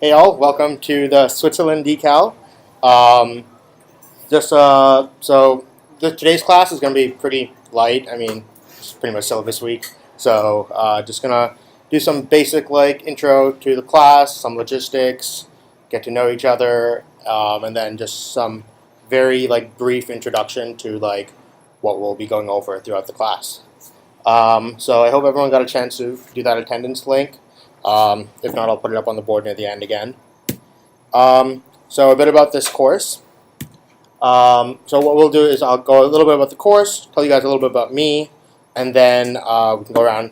Hey all, welcome to the Switzerland Decal. Today's class is going to be pretty light. I mean, it's pretty much syllabus week. So just gonna do some basic like intro to the class, some logistics, get to know each other, and then just some very like brief introduction to like what we'll be going over throughout the class. So I hope everyone got a chance to do that attendance link. If not, I'll put it up on the board near the end again. So a bit about this course. So what we'll do is I'll go a little bit about the course, tell you guys a little bit about me, and then we can go around,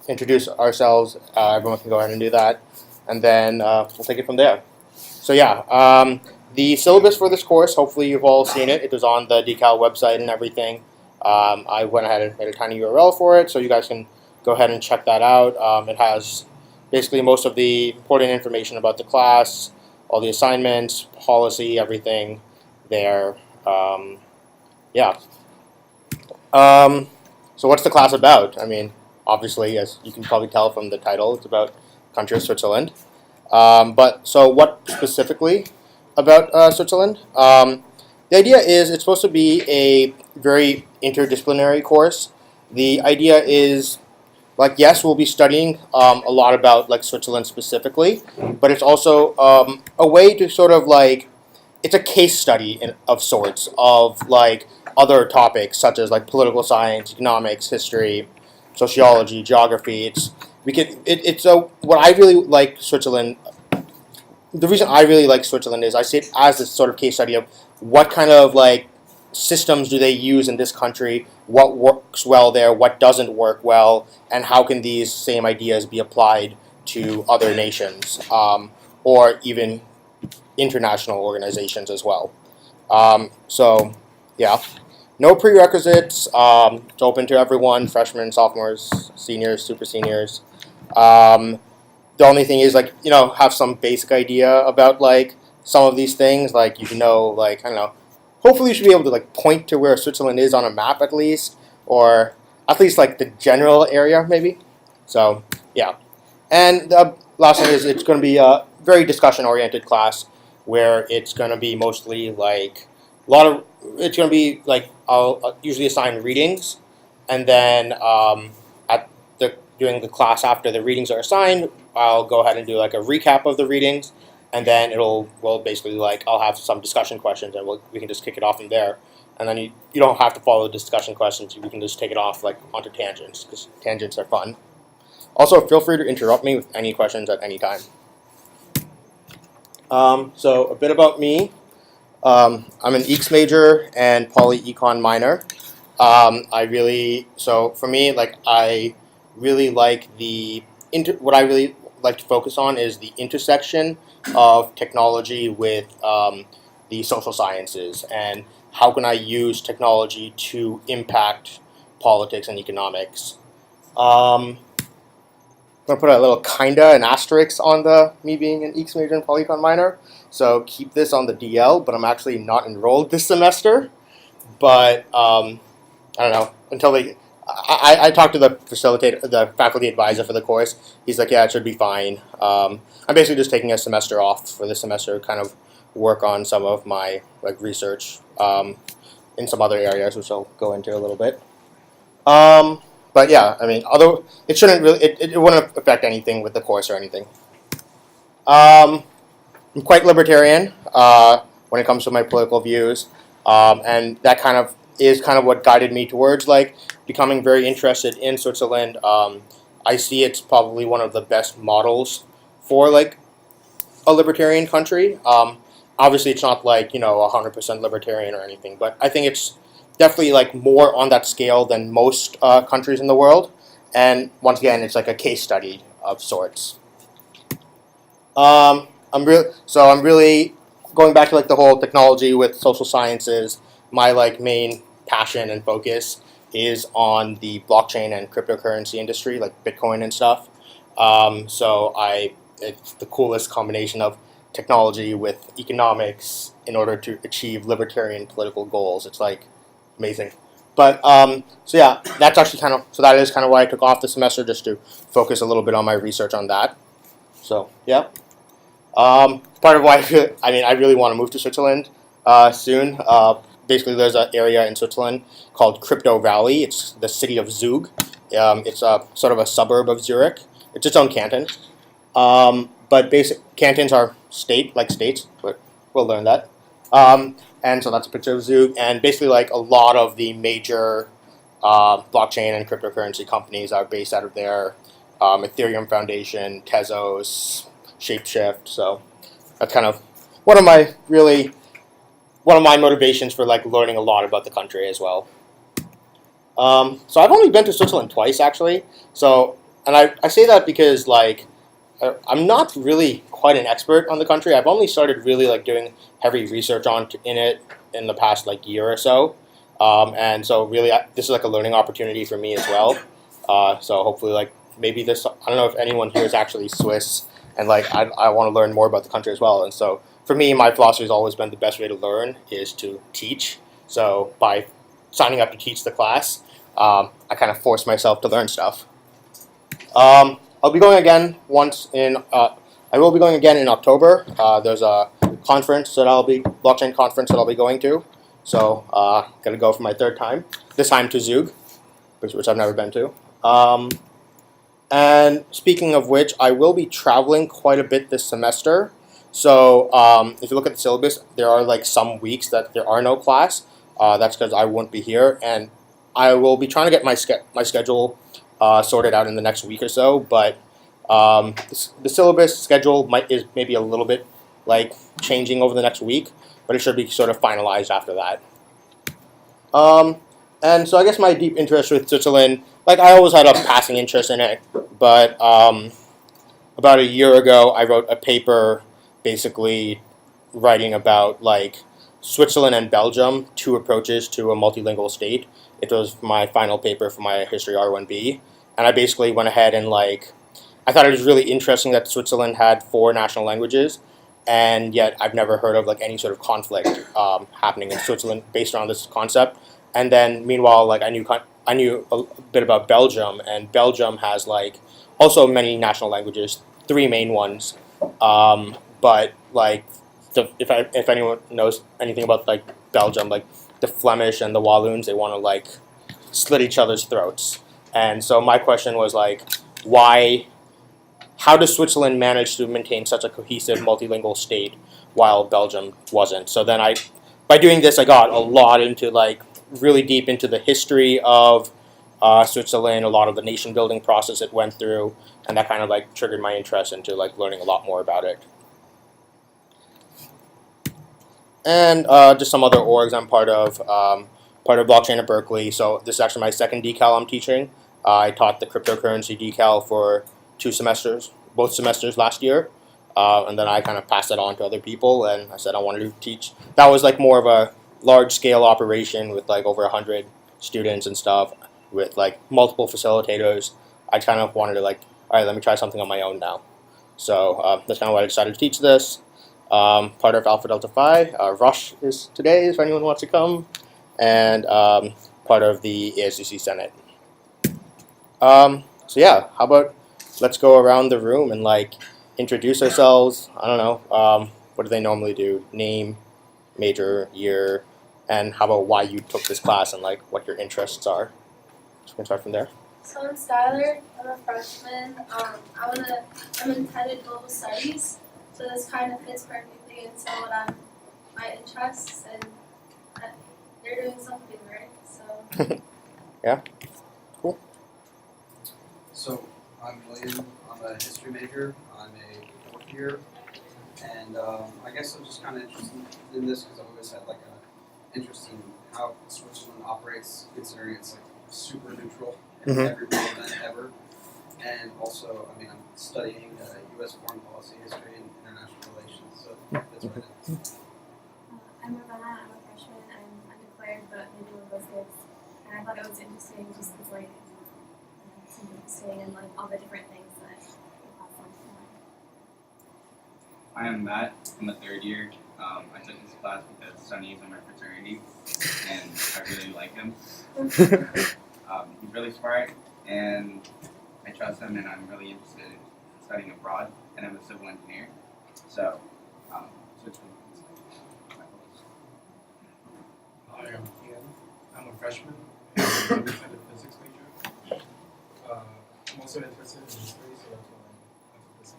introduce ourselves. Everyone can go ahead and do that, and then we'll take it from there. So yeah, the syllabus for this course, hopefully you've all seen it. It was on the Decal website and everything. I went ahead and made a tiny URL for it, so you guys can go ahead and check that out. It has basically most of the important information about the class, all the assignments, policy, everything there. Yeah. So what's the class about? I mean, obviously, as you can probably tell from the title, it's about country of Switzerland. So what specifically about Switzerland? The idea is it's supposed to be a very interdisciplinary course. The idea is, like, yes, we'll be studying a lot about like Switzerland specifically, but it's also a way to sort of like, it's a case study of sorts of like other topics such as like political science, economics, history, sociology, geography. What I really like Switzerland. The reason I really like Switzerland is I see it as this sort of case study of what kind of like systems do they use in this country, what works well there, what doesn't work well, and how can these same ideas be applied to other nations or even international organizations as well. So yeah, no prerequisites. It's open to everyone: freshmen, sophomores, seniors, super seniors. The only thing is like have some basic idea about like some of these things. Like like I don't know. Hopefully, you should be able to like point to where Switzerland is on a map at least, or at least like the general area maybe. So yeah, and the last thing is it's going to be a very discussion-oriented class where it's going to be mostly like it's going to be like I'll usually assign readings, and then during the class after the readings are assigned, I'll go ahead and do like a recap of the readings, and then basically like I'll have some discussion questions, and we can just kick it off from there. And then you don't have to follow the discussion questions. We can just take it off like onto tangents because tangents are fun. Also, feel free to interrupt me with any questions at any time. So a bit about me. I'm an EECS major and poly-econ minor. For me, like I really like what I really like to focus on is the intersection of technology with the social sciences, and how can I use technology to impact politics and economics. I'm going to put a little kinda an asterisk on me being an EECS major and polycon minor, so keep this on the DL, but I'm actually not enrolled this semester. But I don't know, I talked to the faculty advisor for the course. He's like, yeah, it should be fine. I'm basically just taking a semester off for this semester to kind of work on some of my like research in some other areas, which I'll go into a little bit. But yeah, I mean, although it shouldn't really, it wouldn't affect anything with the course or anything. I'm quite libertarian when it comes to my political views, and that kind of what guided me towards like becoming very interested in Switzerland. I see it's probably one of the best models for like a libertarian country. Obviously, it's not like 100% libertarian or anything, but I think it's definitely like more on that scale than most countries in the world. And once again, it's like a case study of sorts. I'm really going back to like the whole technology with social sciences. My like main passion and focus is on the blockchain and cryptocurrency industry, like Bitcoin and stuff. It's the coolest combination of technology with economics in order to achieve libertarian political goals. It's like amazing. But so yeah, that is kind of why I took off the semester, just to focus a little bit on my research on that. So yeah. Part of why I really want to move to Switzerland soon. Basically, there's an area in Switzerland called Crypto Valley. It's the city of Zug. It's a sort of a suburb of Zurich. It's its own canton. But basic cantons are like states, but we'll learn that. And so that's a picture of Zug. And basically, like a lot of the major blockchain and cryptocurrency companies are based out of there. Ethereum Foundation, Tezos, Shapeshift. So that's kind of one of my really one of my motivations for like learning a lot about the country as well. So I've only been to Switzerland twice actually. So and I say that because like I'm not really quite an expert on the country. I've only started really like doing heavy research in it in the past like year or so. And so really this is like a learning opportunity for me as well. So hopefully like maybe this I don't know if anyone here is actually Swiss and like I want to learn more about the country as well. And so for me, my philosophy has always been the best way to learn is to teach. So by signing up to teach the class, I kind of force myself to learn stuff. I'll be going again once in. I will be going again in October. There's a conference that blockchain conference that I'll be going to. So gonna go for my third time. This time to Zug, which I've never been to. And speaking of which, I will be traveling quite a bit this semester. So if you look at the syllabus, there are like some weeks that there are no class. That's because I won't be here, and I will be trying to get my schedule sorted out in the next week or so. But the syllabus schedule is maybe a little bit like changing over the next week, but it should be sort of finalized after that. And so I guess my deep interest with Switzerland, like I always had a passing interest in it, but about a year ago I wrote a paper basically writing about like Switzerland and Belgium, two approaches to a multilingual state. It was my final paper for my history R1B, and I basically went ahead and like I thought it was really interesting that Switzerland had four national languages, and yet I've never heard of like any sort of conflict happening in Switzerland based on this concept. And then meanwhile, like I knew a bit about Belgium, and Belgium has like also many national languages, three main ones. But like if anyone knows anything about like Belgium, like the Flemish and the Walloons, they want to like slit each other's throats. And so my question was like, why? How does Switzerland manage to maintain such a cohesive multilingual state while Belgium wasn't? So then by doing this, I got a lot into like really deep into the history of Switzerland, a lot of the nation building process it went through, and that kind of like triggered my interest into like learning a lot more about it. And just some other orgs I'm part of blockchain at Berkeley. So this is actually my second decal I'm teaching. I taught the cryptocurrency decal for 2 semesters, both semesters last year. And then I kind of passed it on to other people, and I said I wanted to teach. That was like more of a large-scale operation with like over 100 students and stuff, with like multiple facilitators. I kind of wanted to like, all right, let me try something on my own now. So that's kind of why I decided to teach this. Part of Alpha Delta Phi. Rush is today, if anyone wants to come, and part of the ASUC Senate. So yeah, how about let's go around the room and like introduce ourselves. I don't know. What do they normally do? Name, major, year, and how about why you took this class and like what your interests are. So we can start from there. So I'm Skylar. I'm a freshman. I'm intended global studies. So this kind of fits perfectly into my interests, and they're doing something right. So yeah, cool. So I'm William. I'm a history major. I'm a 4th year, and I guess I'm just kind of interested in this because I've always had like an interest in how Switzerland operates, considering it's like super neutral in every event ever. And also, I mean, I'm studying U.S. foreign policy history and international relations, so that's what it is. I'm Ravenna, I'm a freshman, I'm undeclared, but maybe we'll go kids. And I thought it was interesting just because, like, it's interesting and, like, all the different things that the class on. I am Matt. I'm a 3rd year. I took this class because Sonny is in my fraternity, and I really like him. He's really smart, and I trust him, and I'm really interested in studying abroad, and I'm a civil engineer. So, Switzerland is like my place. Hi, I'm Ian. I'm a freshman and I'm an intended physics major. I'm also interested in history, so that's why I took this.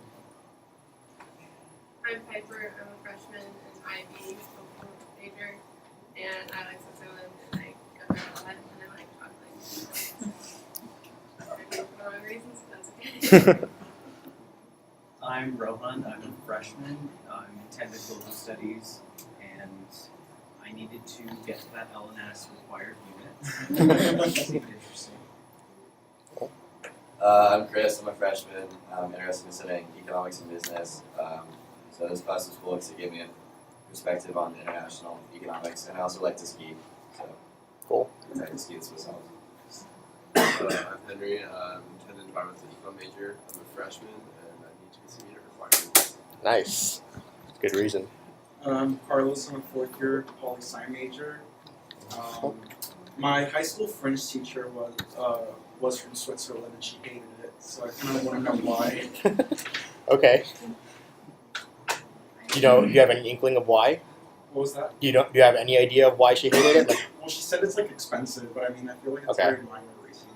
I'm Piper. I'm a freshman in IB, major, and I like Switzerland, and I go there a lot, and I like chocolate. Maybe for the wrong reasons, but that's okay. I'm Rohan. I'm a freshman. I'm intended global studies, and I needed to get to that LNS required unit. Seemed interesting. I'm Chris. I'm a freshman. I'm interested in studying economics and business. So this class was cool because it gave me a perspective on international economics, and I also like to ski. So Cool. I like to ski in Swiss Alps. I'm Henry. I'm intended environmental econ major. I'm a freshman, and I need to continue to requirements. Nice. Good reason. Carlos, I'm a fourth year poli sci major. My high school French teacher was from Switzerland and she hated it, so I kind of want to know why. Okay. Do you have any inkling of why? What was that? Do you have any idea of why she hated it? Like, Well, she said it's like expensive, but I mean, I feel like it's Okay. very minor reason.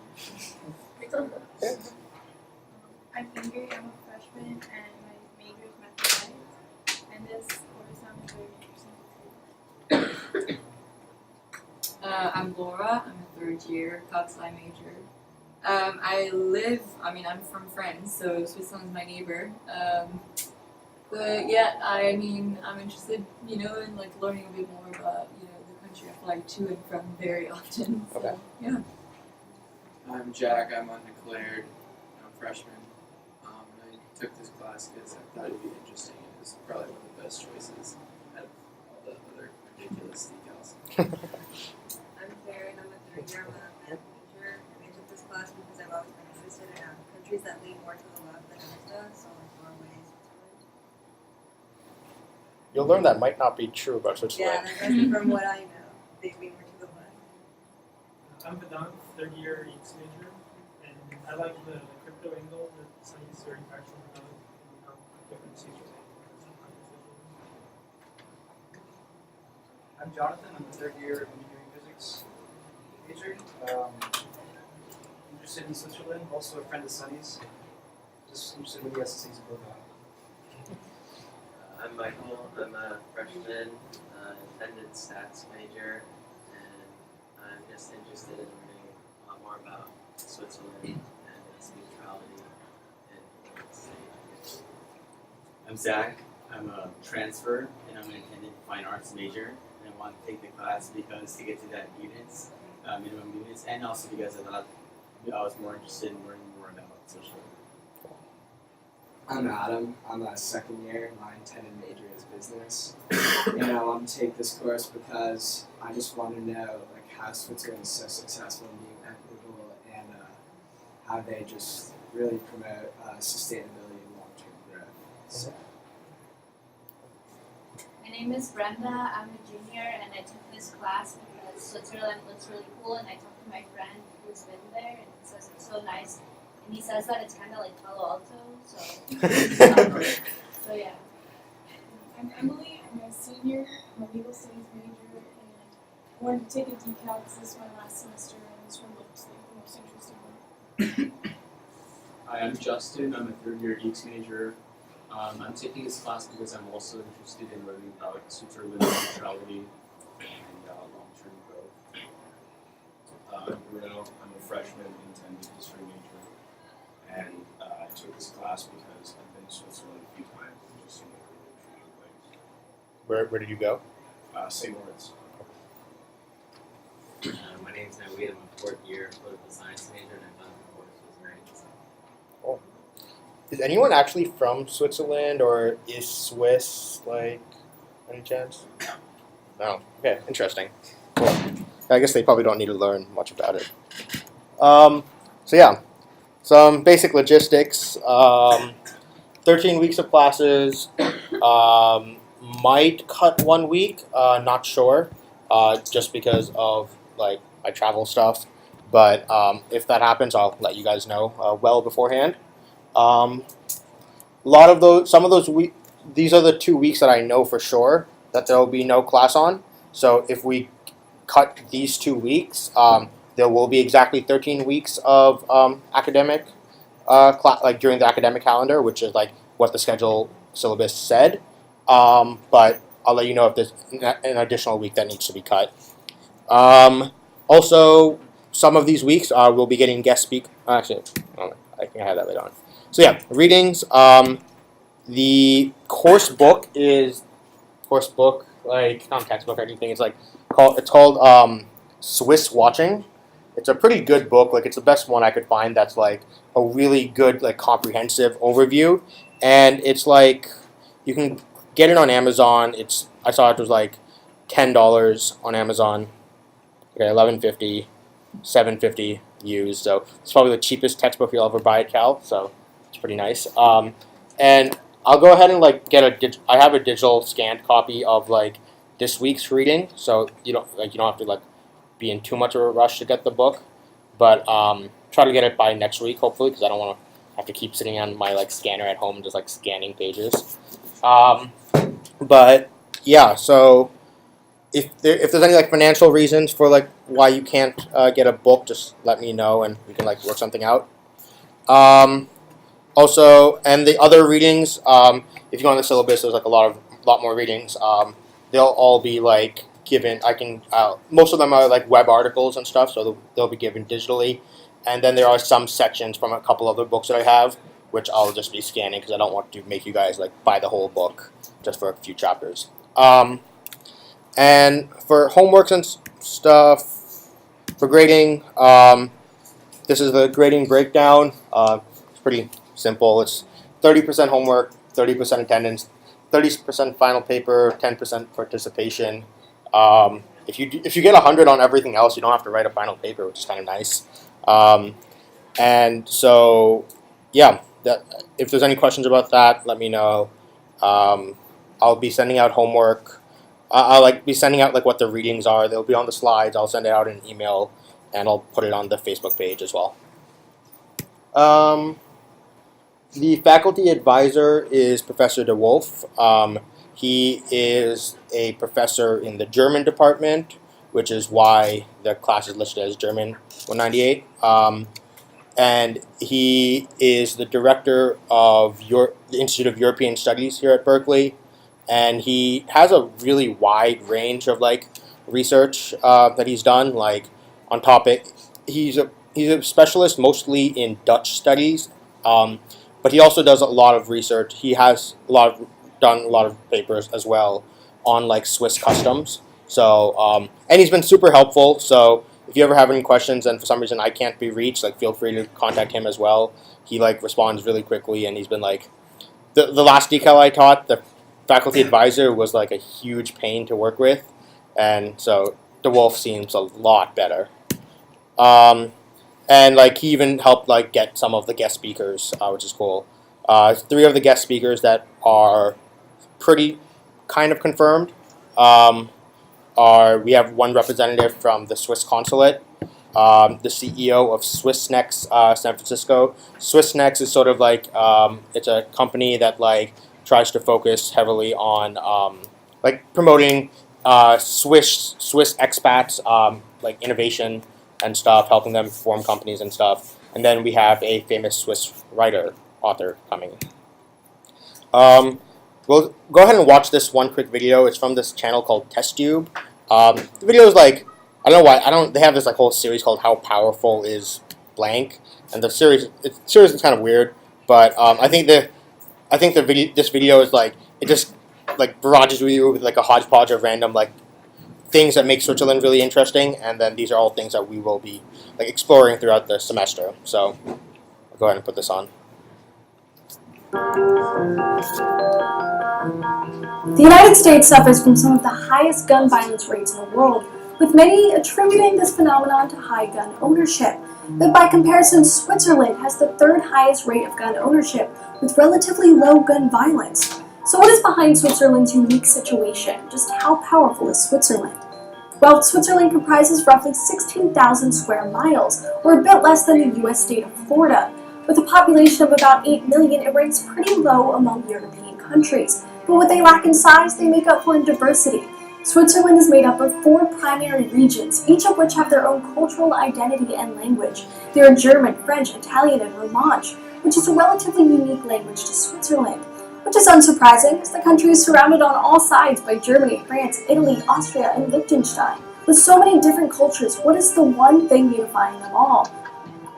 I'm Ingrid, I'm a freshman, and my major is mathematics, and this course sounds very interesting. I'm Laura. I'm a third year Calc Sci major. I'm from France, so Switzerland's my neighbor. But yeah, I'm interested, in like learning a bit more about, the country I fly to and from very often. So, Okay. yeah. I'm Jack. I'm undeclared. I'm a freshman. I took this class because I thought it'd be interesting. It was probably one of the best choices out of all the other ridiculous decals. I'm Karen. I'm a third year math major, and I took this class because I've always been interested in countries that lean more to the left than ours does, so like Norway, Switzerland. you'll learn that might not be true about Yeah, Switzerland. that's from what I know. They lean more to the left. I'm Vedant, third year EX major, and I like the crypto angle that studies very factual about how different states are. I'm Jonathan. I'm a third year engineering physics major. Interested in Switzerland. Also a friend of Sunny's. Just interested in what he has to say about. I'm Michael. I'm a freshman, intended stats major, and I'm just interested in learning a lot more about Switzerland and its neutrality in the state. I'm Zach. I'm a transfer, and I'm an intended fine arts major. And I want to take the class because to get to that minimum units, and also because I thought I was more interested in learning more about social. I'm Adam. I'm a second year. My intended major is business, and I want to take this course because I just want to know like how Switzerland is so successful in being equitable and how they just really promote sustainability and long-term growth. So. My name is Brenda. I'm a junior, and I took this class because Switzerland looks really cool, and I talked to my friend who's been there, and he says it's so nice. And he says that it's kind of like Palo Alto, so yeah. I'm Emily. I'm a senior. I'm a legal studies major, and I wanted to take a decal because this is my last semester, and this one looks like the most interesting one. Hi, I'm Justin. I'm a third year EX major. I'm taking this class because I'm also interested in learning about Switzerland neutrality and long-term growth. I'm Bruno. I'm a freshman intended history major, and I took this class because I've been to Switzerland a few times and just seemed like a really intriguing place. Where did you go? St. Moritz. My name's Naweed. I'm a fourth year political science major, and I thought the course was very interesting. Oh. Is anyone actually from Switzerland or is Swiss, like, any chance? No. Okay, interesting. Cool. I guess they probably don't need to learn much about it. So yeah, some basic logistics. 13 weeks of classes. Might cut 1 week, not sure, just because of like my travel stuff. But if that happens, I'll let you guys know well beforehand. Some of those these are the 2 weeks that I know for sure that there will be no class on. So if we cut these 2 weeks, there will be exactly 13 weeks of academic like during the academic calendar, which is like what the schedule syllabus said. But I'll let you know if there's an additional week that needs to be cut. Also, some of these weeks we'll be getting guest speak. Actually, I think I have that later on. So yeah, readings. The course book like not textbook or anything. It's called Swiss Watching. It's a pretty good book. Like it's the best one I could find. That's like a really good like comprehensive overview, and it's like you can get it on Amazon. I saw it was like $10 on Amazon. Okay, $11.50, $7.50 used. So it's probably the cheapest textbook you'll ever buy at Cal. So it's pretty nice. And I'll go ahead and like I have a digital scanned copy of like this week's reading. So you don't have to like be in too much of a rush to get the book. But try to get it by next week hopefully, because I don't want to have to keep sitting on my like scanner at home just like scanning pages. But yeah, so if there's any like financial reasons for like why you can't get a book, just let me know and we can like work something out. Also, and the other readings, if you go on the syllabus, there's like a lot more readings. They'll all be like given. Most of them are like web articles and stuff, so they'll be given digitally. And then there are some sections from a couple other books that I have, which I'll just be scanning because I don't want to make you guys like buy the whole book just for a few chapters. And for homeworks and stuff, for grading, this is the grading breakdown. It's pretty simple. It's 30% homework, 30% attendance, 30% final paper, 10% participation. If you get 100 on everything else, you don't have to write a final paper, which is kind of nice. And so, yeah, if there's any questions about that, let me know. I'll be sending out homework. I'll like be sending out like what the readings are. They'll be on the slides. I'll send it out in an email, and I'll put it on the Facebook page as well. The faculty advisor is Professor DeWolf. He is a professor in the German department, which is why the class is listed as German 198. And he is the director of the Institute of European Studies here at Berkeley. And he has a really wide range of like research that he's done, like on topic. He's a specialist mostly in Dutch studies, but he also does a lot of research. He has done a lot of papers as well on like Swiss customs. So and he's been super helpful. So if you ever have any questions and for some reason I can't be reached, like feel free to contact him as well. He like responds really quickly, and he's been like the last decal I taught, the faculty advisor was like a huge pain to work with, and so DeWolf seems a lot better. And like he even helped like get some of the guest speakers, which is cool. 3 of the guest speakers that are pretty kind of confirmed we have one representative from the Swiss consulate, the CEO of SwissNext San Francisco. SwissNext is sort of like it's a company that like tries to focus heavily on like promoting Swiss expats, like innovation and stuff, helping them form companies and stuff. And then we have a famous Swiss author coming. We'll go ahead and watch this one quick video. It's from this channel called TestTube. The video is like, I don't know why, they have this like whole series called How Powerful is Blank, and the series is kind of weird, but I think this video is like, it just like barrages you with like a hodgepodge of random like things that make Switzerland really interesting, and then these are all things that we will be like exploring throughout the semester. So I'll go ahead and put this on. The United States suffers from some of the highest gun violence rates in the world, with many attributing this phenomenon to high gun ownership. But by comparison, Switzerland has the 3rd highest rate of gun ownership, with relatively low gun violence. So what is behind Switzerland's unique situation? Just how powerful is Switzerland? Well, Switzerland comprises roughly 16,000 square miles, or a bit less than the US state of Florida. With a population of about 8 million, it ranks pretty low among European countries. But what they lack in size, they make up for in diversity. Switzerland is made up of 4 primary regions, each of which have their own cultural identity and language. They are German, French, Italian, and Romansh, which is a relatively unique language to Switzerland. Which is unsurprising, as the country is surrounded on all sides by Germany, France, Italy, Austria, and Liechtenstein. With so many different cultures, what is the one thing unifying them all?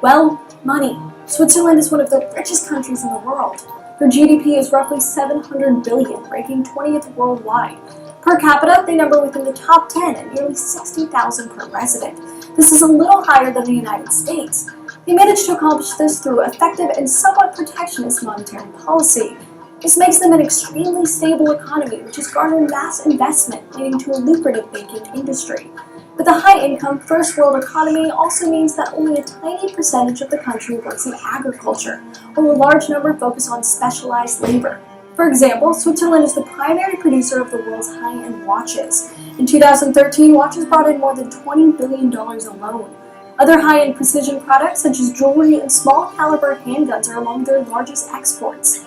Well, money. Switzerland is one of the richest countries in the world. Their GDP is roughly 700 billion, ranking 20th worldwide. Per capita, they number within the top 10 at nearly 60,000 per resident. This is a little higher than the United States. They managed to accomplish this through effective and somewhat protectionist monetary policy. This makes them an extremely stable economy, which has garnered mass investment, leading to a lucrative banking industry. But the high-income, first-world economy also means that only a tiny percentage of the country works in agriculture, while a large number focus on specialized labor. For example, Switzerland is the primary producer of the world's high-end watches. In 2013, watches brought in more than $20 billion alone. Other high-end precision products, such as jewelry and small-caliber handguns, are among their largest exports.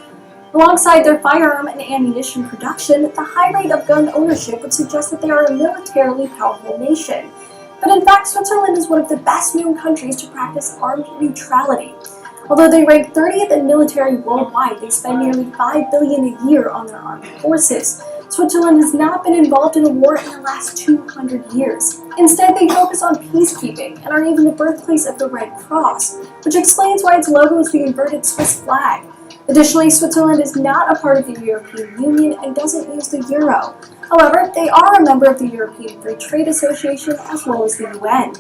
Alongside their firearm and ammunition production, the high rate of gun ownership would suggest that they are a militarily powerful nation. But in fact, Switzerland is one of the best known countries to practice armed neutrality. Although they rank 30th in military worldwide, they spend nearly $5 billion a year on their armed forces. Switzerland has not been involved in a war in the last 200 years. Instead, they focus on peacekeeping and are even the birthplace of the Red Cross, which explains why its logo is the inverted Swiss flag. Additionally, Switzerland is not a part of the European Union and doesn't use the euro. However, they are a member of the European Free Trade Association as well as the UN.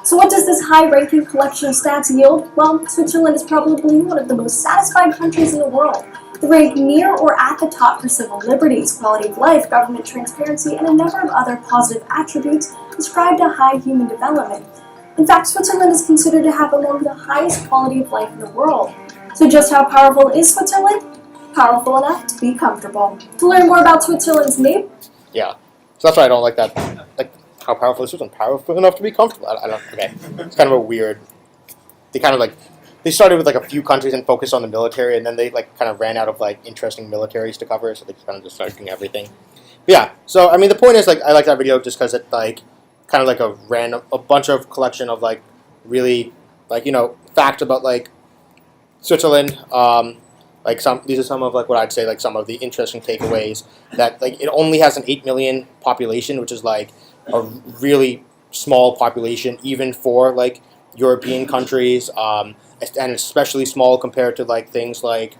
So what does this high-ranking collection of stats yield? Well, Switzerland is probably one of the most satisfied countries in the world. They rank near or at the top for civil liberties, quality of life, government transparency, and a number of other positive attributes ascribed to high human development. In fact, Switzerland is considered to have among the highest quality of life in the world. So just how powerful is Switzerland? Powerful enough to be comfortable. To learn more about Switzerland's name, Yeah. So that's why I don't like that. Like, how powerful is Switzerland? Powerful enough to be comfortable. I don't. Okay. It's kind of a weird. They kind of like. They started with like a few countries and focused on the military, and then they like kind of ran out of like interesting militaries to cover, so they kind of just started doing everything. But yeah. So I mean, the point is like I like that video just because it like kind of like a bunch of collection of like really like facts about like Switzerland. These are some of like what I'd say like some of the interesting takeaways that like it only has an 8 million population, which is like a really small population even for like European countries, and especially small compared to like things like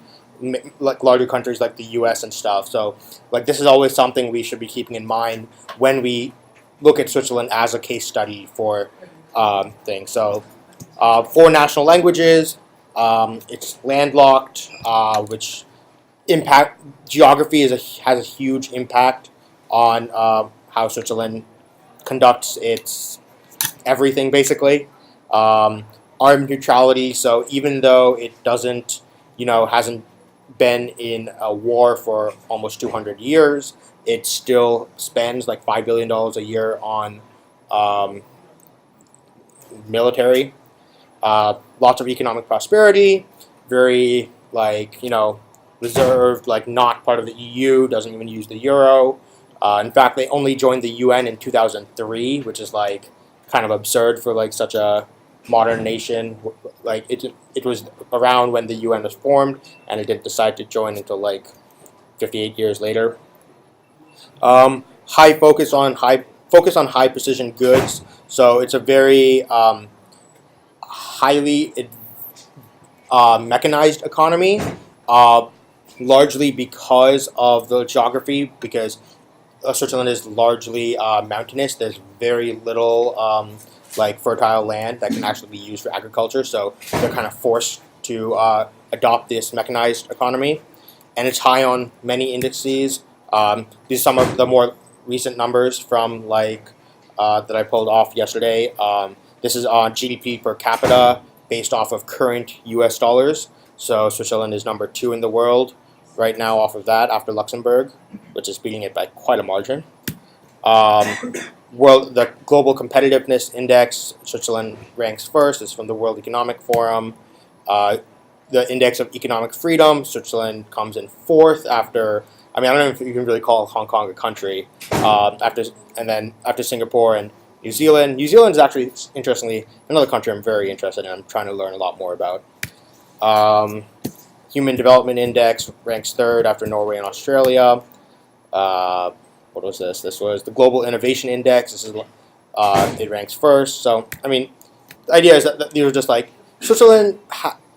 larger countries like the U.S. and stuff. So like this is always something we should be keeping in mind when we look at Switzerland as a case study for things. So 4 national languages. It's landlocked, which geography has a huge impact on how Switzerland conducts its everything basically. Armed neutrality, so even though it hasn't been in a war for almost 200 years, it still spends like $5 billion a year on military. Lots of economic prosperity, very reserved, like not part of the EU, doesn't even use the euro. In fact, they only joined the UN in 2003, which is like kind of absurd for like such a modern nation. Like it was around when the UN was formed, and it didn't decide to join until like 58 years later. High focus on high precision goods. So it's a very highly mechanized economy, largely because of the geography, because Switzerland is largely mountainous. There's very little fertile land that can actually be used for agriculture, so they're kind of forced to adopt this mechanized economy, and it's high on many indices. These are some of the more recent numbers from that I pulled off yesterday. This is on GDP per capita based off of current U.S. dollars. So Switzerland is number 2 in the world right now off of that after Luxembourg, which is beating it by quite a margin. The Global Competitiveness Index, Switzerland ranks first. It's from the World Economic Forum. The Index of Economic Freedom, Switzerland comes in 4th after I mean, I don't know if you can really call Hong Kong a country. After Singapore and New Zealand. New Zealand is actually, interestingly, another country I'm very interested in. I'm trying to learn a lot more about. Human Development Index ranks third after Norway and Australia. What was this? This was the Global Innovation Index. This is it ranks first. So I mean, the idea is that these are just like Switzerland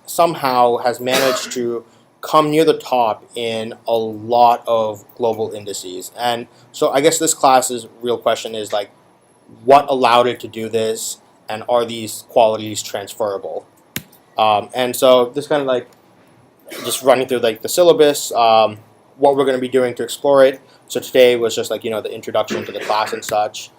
somehow has managed to come near the top in a lot of global indices. And so I guess this class's real question is like, what allowed it to do this, and are these qualities transferable? And so this kind of like just running through like the syllabus, what we're going to be doing to explore it. So today was just like the introduction to the class and such.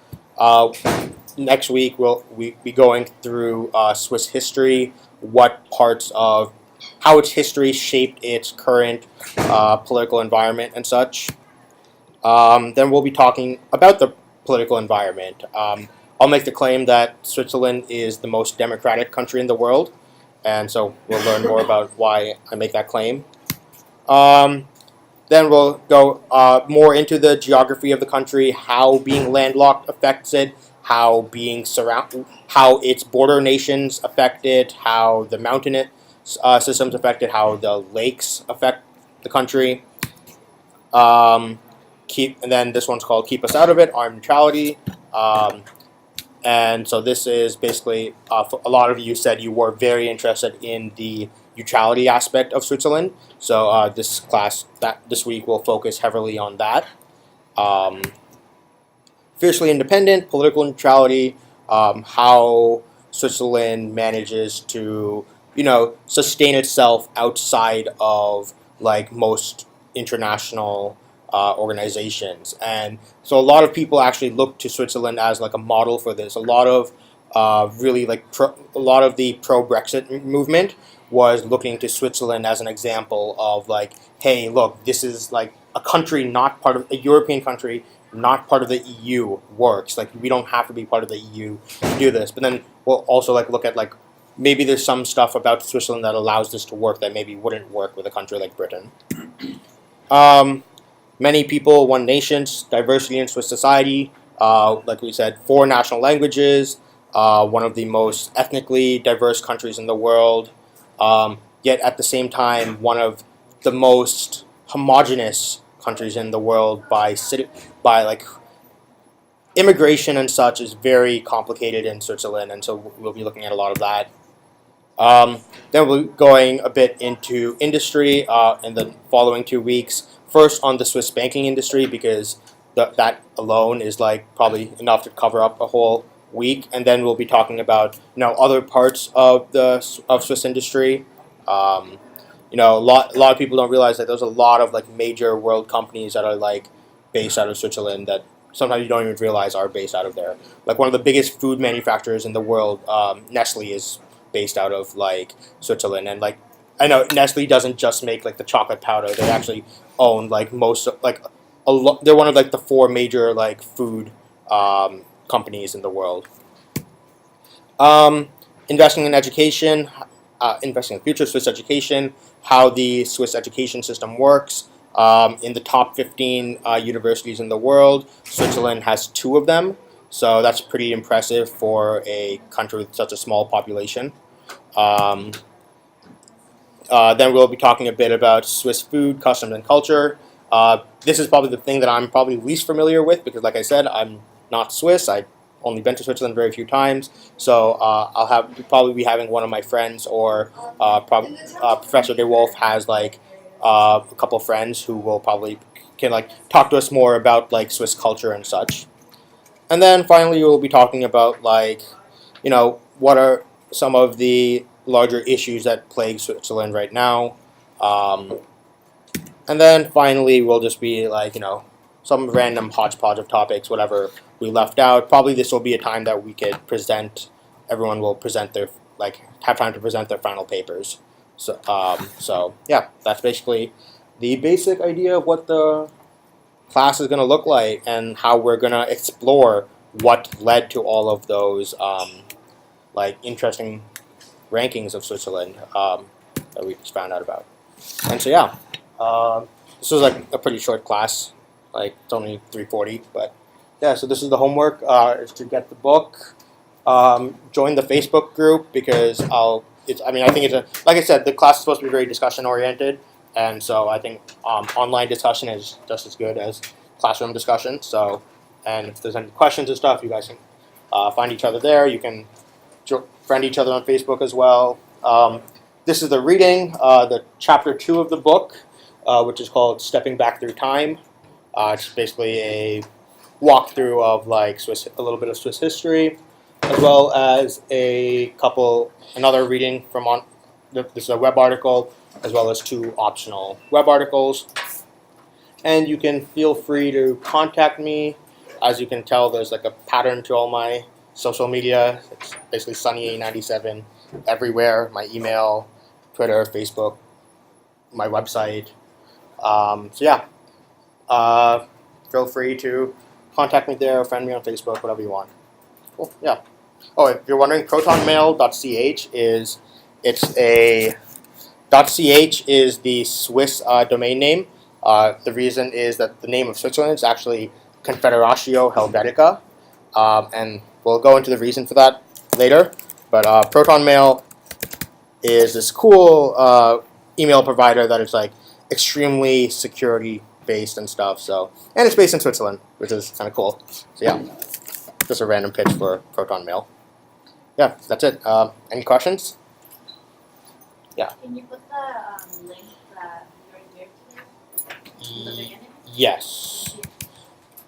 Next week we'll be going through Swiss history, what parts of how its history shaped its current political environment and such. Then we'll be talking about the political environment. I'll make the claim that Switzerland is the most democratic country in the world, and so we'll learn more about why I make that claim. Then we'll go more into the geography of the country, how being landlocked affects it, how its border nations affect it, how the mountain systems affect it, how the lakes affect the country. And then this one's called Keep Us Out of It, Armed Neutrality. And so this is basically, a lot of you said you were very interested in the neutrality aspect of Switzerland. So this class, this week, will focus heavily on that. Fiercely independent, political neutrality, how Switzerland manages to, sustain itself outside of like most international organizations. And so a lot of people actually look to Switzerland as like a model for this. A lot of really like a lot of the pro-Brexit movement was looking to Switzerland as an example of like, hey, look, this is like a country not part of a European country, not part of the EU works. Like we don't have to be part of the EU to do this. But then we'll also like look at like maybe there's some stuff about Switzerland that allows this to work that maybe wouldn't work with a country like Britain. Many people, one nation, diversity in Swiss society. Like we said, 4 national languages, one of the most ethnically diverse countries in the world. Yet at the same time, one of the most homogenous countries in the world by like immigration and such is very complicated in Switzerland, and so we'll be looking at a lot of that. Then we'll be going a bit into industry in the following 2 weeks. First on the Swiss banking industry, because that alone is like probably enough to cover up a whole week, and then we'll be talking about other parts of Swiss industry. A lot of people don't realize that there's a lot of like major world companies that are like based out of Switzerland that sometimes you don't even realize are based out of there. Like one of the biggest food manufacturers in the world, Nestle, is based out of like Switzerland, and like I know Nestle doesn't just make like the chocolate powder; they actually own like most like they're one of like the 4 major like food companies in the world. Investing in education, investing in future Swiss education, how the Swiss education system works. In the top 15 universities in the world, Switzerland has 2 of them, so that's pretty impressive for a country with such a small population. Then we'll be talking a bit about Swiss food, customs, and culture. This is probably the thing that I'm probably least familiar with because, like I said, I'm not Swiss. I've only been to Switzerland very few times. So I'll probably be having one of my friends or Professor De Wolf has like a couple friends who will probably can like talk to us more about like Swiss culture and such. And then finally we'll be talking about like, what are some of the larger issues that plague Switzerland right now. And then finally we'll just be like, some random hodgepodge of topics, whatever we left out. Probably this will be a time that we could present, everyone will present their, like, have time to present their final papers. So yeah, that's basically the basic idea of what the class is going to look like and how we're going to explore what led to all of those like interesting rankings of Switzerland that we just found out about. And so yeah, this was like a pretty short class, like it's only 3:40, but yeah. So this is the homework: is to get the book, join the Facebook group because I think it's like I said, the class is supposed to be very discussion oriented, and so I think online discussion is just as good as classroom discussion. So, and if there's any questions and stuff, you guys can find each other there. You can friend each other on Facebook as well. This is the reading, the chapter 2 of the book, which is called Stepping Back Through Time. It's basically a walkthrough of like a little bit of Swiss history, as well as another reading from this is a web article, as well as 2 optional web articles. And you can feel free to contact me. As you can tell, there's like a pattern to all my social media. It's basically Sunny97 everywhere. My email, Twitter, Facebook, my website. So yeah, feel free to contact me there, or friend me on Facebook, whatever you want. Cool. Yeah. Oh, if you're wondering, protonmail.ch is .ch is the Swiss domain name. The reason is that the name of Switzerland is actually Confederatio Helvetica, and we'll go into the reason for that later. But ProtonMail is this cool email provider that is like extremely security based and stuff. So, and it's based in Switzerland, which is kind of cool. So yeah, just a random pitch for ProtonMail. Yeah, that's it. Any questions? Yeah. Can you put the link that you're here to in the beginning? Yes.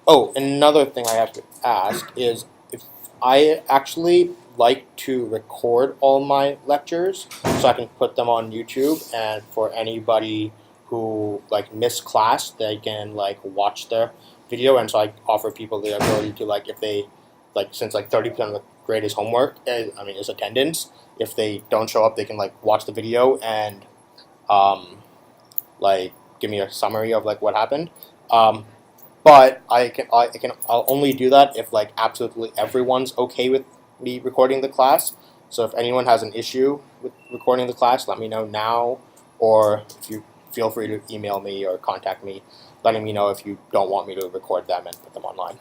Oh, another thing I have to ask is if I actually like to record all my lectures so I can put them on YouTube, and for anybody who like missed class, they can like watch the video, and so I offer people the ability to like, if they like, since like 30% of the grade is homework, is attendance. If they don't show up, they can like watch the video and like give me a summary of like what happened. But I'll only do that if like absolutely everyone's okay with me recording the class. So if anyone has an issue with recording the class, let me know now, or if you feel free to email me or contact me, letting me know if you don't want me to record them and put them online.